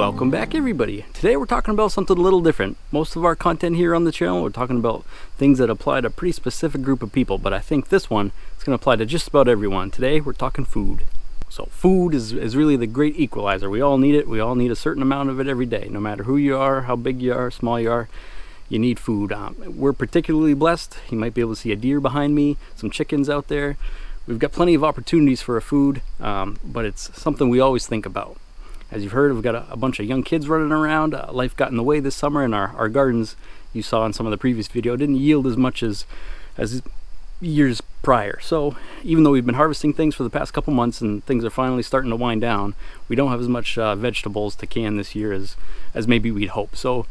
Welcome back, everybody. Today we're talking about something a little different. Most of our content here on the channel, we're talking about things that apply to a pretty specific group of people, but I think this one is going to apply to just about everyone. Today we're talking food. So food is really the great equalizer. We all need it. We all need a certain amount of it every day. No matter who you are, how big you are, small you are, you need food. We're particularly blessed. You might be able to see a deer behind me, some chickens out there. We've got plenty of opportunities for our food, but it's something we always think about. As you've heard, we've got a bunch of young kids running around. Life got in the way this summer, and our gardens, you saw in some of the previous video, didn't yield as much as years prior. So even though we've been harvesting things for the past couple months and things are finally starting to wind down, we don't have as much vegetables to can this year as maybe we'd hope. So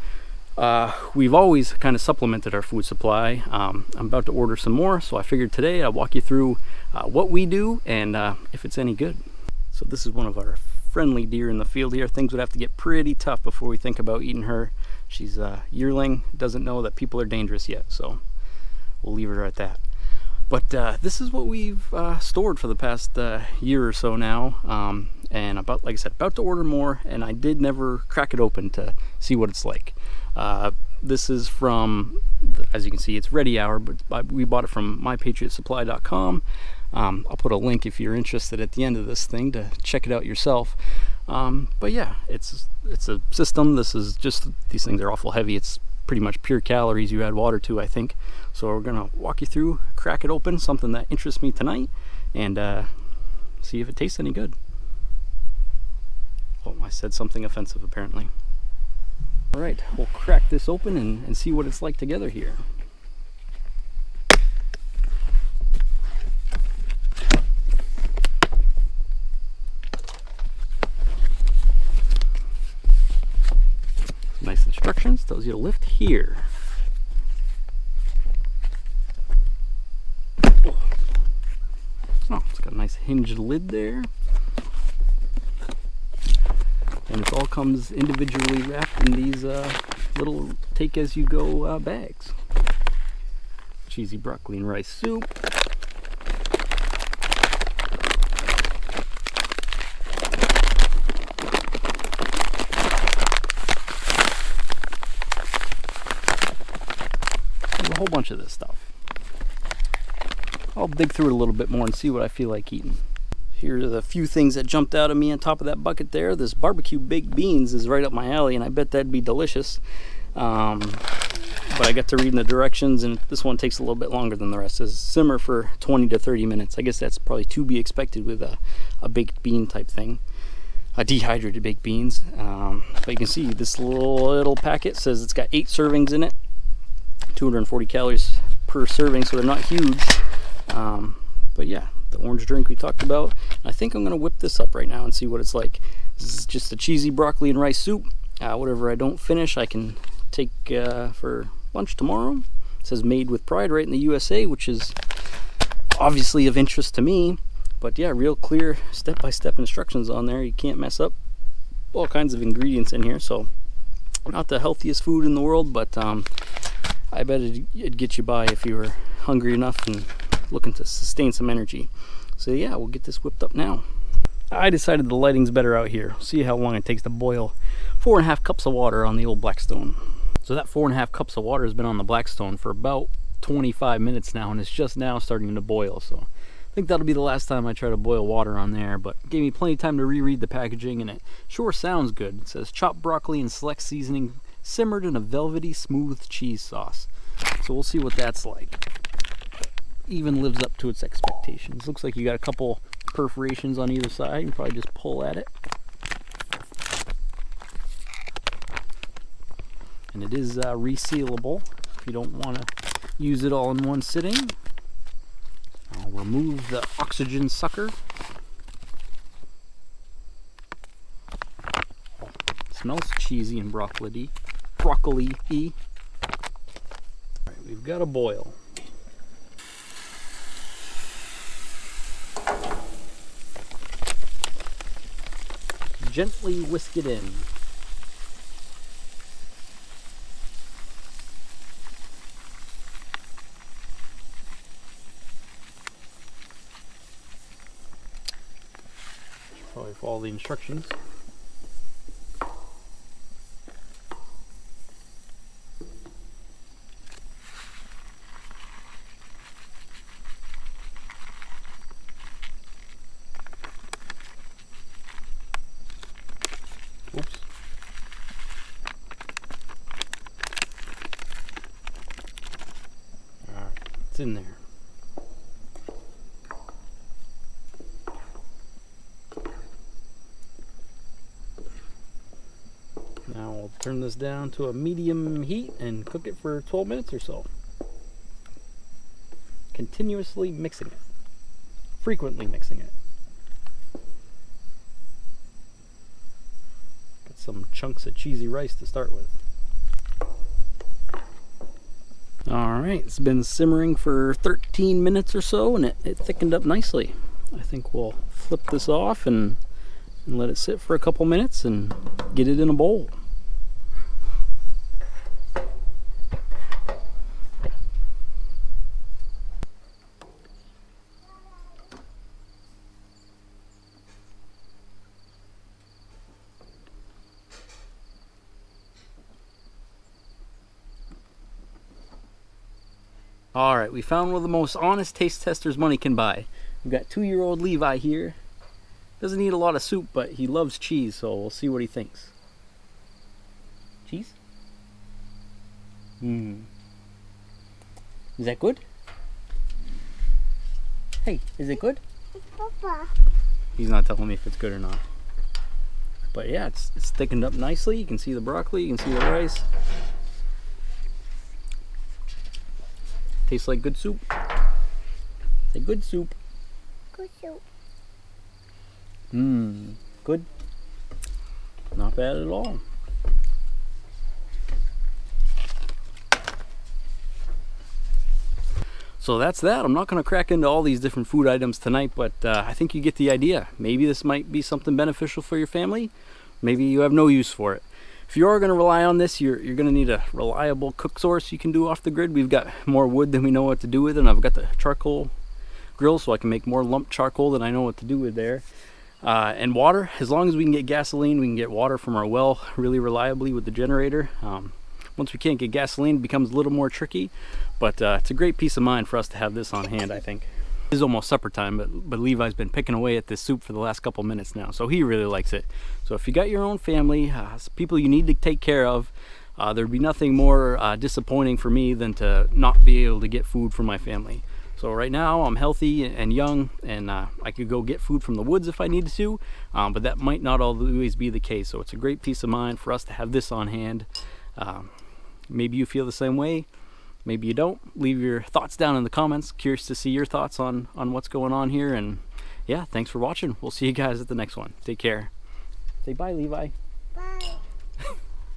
we've always kind of supplemented our food supply. I'm about to order some more, so I figured today I'll walk you through what we do and if it's any good. So this is one of our friendly deer in the field here. Things would have to get pretty tough before we think about eating her. She's a yearling, doesn't know that people are dangerous yet, so we'll leave her at that. But this is what we've stored for the past year or so now, and like I said, about to order more, and I did never crack it open to see what it's like. This is from, as you can see, it's Ready Hour, but we bought it from mypatriotsupply.com. I'll put a link if you're interested at the end of this thing to check it out yourself. But yeah, it's a system. This is just, these things are awful heavy. It's pretty much pure calories you add water to, I think. So we're gonna walk you through, crack it open, something that interests me tonight, and see if it tastes any good. Oh, I said something offensive apparently. All right, we'll crack this open and see what it's like together here. Nice instructions, tells you to lift here. Oh, it's got a nice hinged lid there. And it all comes individually wrapped in these little take-as-you-go bags. Cheesy broccoli and rice soup. There's a whole bunch of this stuff. I'll dig through it a little bit more and see what I feel like eating. Here are the few things that jumped out at me on top of that bucket there. This barbecue baked beans is right up my alley, and I bet that'd be delicious. But I got to reading the directions, and this one takes a little bit longer than the rest. It says simmer for 20 to 30 minutes. I guess that's probably to be expected with a baked bean type thing. Dehydrated baked beans. But you can see this little packet says it's got 8 servings in it. 240 calories per serving, so they're not huge. But yeah, the orange drink we talked about. I think I'm going to whip this up right now and see what it's like. This is just a cheesy broccoli and rice soup. Whatever I don't finish, I can take for lunch tomorrow. It says made with pride right in the USA, which is obviously of interest to me. But yeah, real clear step-by-step instructions on there. You can't mess up. All kinds of ingredients in here, so not the healthiest food in the world, but I bet it'd get you by if you were hungry enough and looking to sustain some energy. So yeah, we'll get this whipped up now. I decided the lighting's better out here. See how long it takes to boil 4.5 cups of water on the old Blackstone. So that 4.5 cups of water has been on the Blackstone for about 25 minutes now, and it's just now starting to boil. So I think that'll be the last time I try to boil water on there, but it gave me plenty of time to reread the packaging, and it sure sounds good. It says chopped broccoli and select seasoning simmered in a velvety smooth cheese sauce. So we'll see what that's like. Even lives up to its expectations. Looks like you got a couple perforations on either side. You can probably just pull at it. And it is resealable if you don't want to use it all in one sitting. I'll remove the oxygen sucker. Oh, smells cheesy and broccoli-y. Alright, we've got a boil. Gently whisk it in. Should probably follow the instructions. what's in there. Now we'll turn this down to a medium heat and cook it for 12 minutes or so. Continuously mixing it. Frequently mixing it. Got some chunks of cheesy rice to start with. Alright, it's been simmering for 13 minutes or so and it thickened up nicely. I think we'll flip this off and let it sit for a couple minutes and get it in a bowl. Alright, we found one of the most honest taste testers money can buy. We've got 2-year-old Levi here. Doesn't eat a lot of soup, but he loves cheese, so we'll see what he thinks. Cheese? Is that good? Hey, is it good? Papa. He's not telling me if it's good or not. But yeah, it's thickened up nicely. You can see the broccoli, you can see the rice. Tastes like good soup. Say good soup. Good soup. Good. Not bad at all. So that's that. I'm not going to crack into all these different food items tonight, but I think you get the idea. Maybe this might be something beneficial for your family. Maybe you have no use for it. If you are going to rely on this, you're going to need a reliable cook source you can do off the grid. We've got more wood than we know what to do with, and I've got the charcoal grill so I can make more lump charcoal than I know what to do with there. And water, as long as we can get gasoline, we can get water from our well really reliably with the generator. Once we can't get gasoline, it becomes a little more tricky, but it's a great peace of mind for us to have this on hand, I think. It is almost supper time, but Levi's been picking away at this soup for the last couple minutes now, so he really likes it. So if you got your own family, people you need to take care of, there'd be nothing more disappointing for me than to not be able to get food for my family. So right now I'm healthy and young, and I could go get food from the woods if I needed to, but that might not always be the case. So it's a great peace of mind for us to have this on hand. Maybe you feel the same way, maybe you don't. Leave your thoughts down in the comments. Curious to see your thoughts on what's going on here. And yeah, thanks for watching. We'll see you guys at the next one. Take care. Say bye, Levi. Bye.